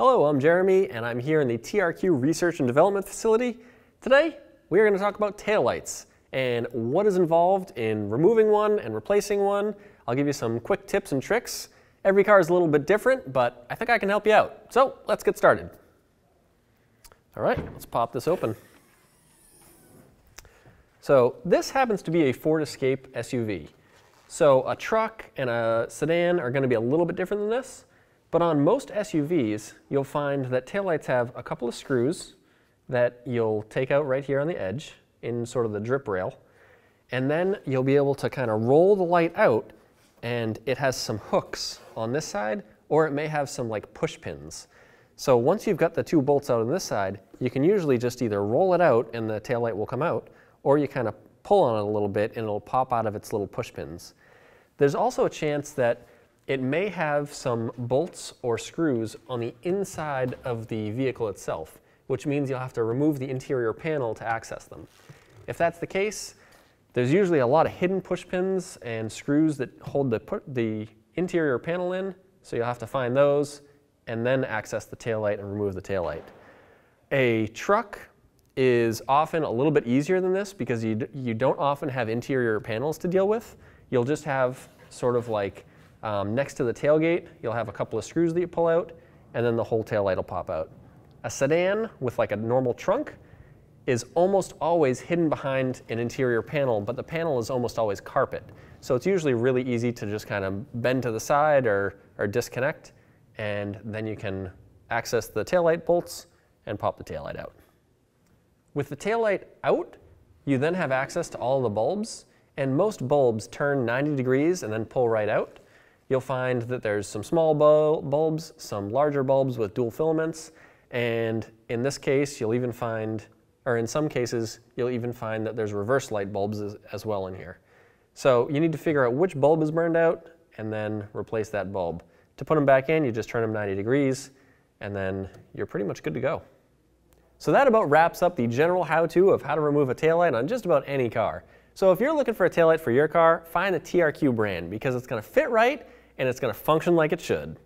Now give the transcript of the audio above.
Hello, I'm Jeremy, and I'm here in the TRQ Research and Development Facility. Today, we are going to talk about taillights and what is involved in removing one and replacing one. I'll give you some quick tips and tricks. Every car is a little bit different, but I think I can help you out. So let's get started. All right, let's pop this open. So this happens to be a Ford Escape SUV. So a truck and a sedan are going to be a little bit different than this, but on most SUVs, you'll find that taillights have a couple of screws that you'll take out right here on the edge in sort of the drip rail, and then you'll be able to kind of roll the light out, and it has some hooks on this side, or it may have some like push pins. So once you've got the two bolts out on this side, you can usually just either roll it out and the taillight will come out, or you kind of pull on it a little bit and it'll pop out of its little push pins. There's also a chance that it may have some bolts or screws on the inside of the vehicle itself, which means you'll have to remove the interior panel to access them. If that's the case, there's usually a lot of hidden push pins and screws that hold the interior panel in, so you'll have to find those and then access the taillight and remove the taillight. A truck is often a little bit easier than this because you don't often have interior panels to deal with. You'll just have sort of like next to the tailgate, you'll have a couple of screws that you pull out, and then the whole taillight will pop out. A sedan with like a normal trunk is almost always hidden behind an interior panel, but the panel is almost always carpet. So it's usually really easy to just kind of bend to the side or disconnect, and then you can access the taillight bolts and pop the taillight out. With the taillight out, you then have access to all the bulbs, and most bulbs turn 90 degrees and then pull right out. You'll find that there's some small bulbs, some larger bulbs with dual filaments, and in this case, you'll even find, or in some cases, you'll even find that there's reverse light bulbs as well in here. So you need to figure out which bulb is burned out and then replace that bulb. To put them back in, you just turn them 90 degrees, and then you're pretty much good to go. So that about wraps up the general how-to of how to remove a taillight on just about any car. So if you're looking for a taillight for your car, find the TRQ brand because it's going to fit right and it's going to function like it should.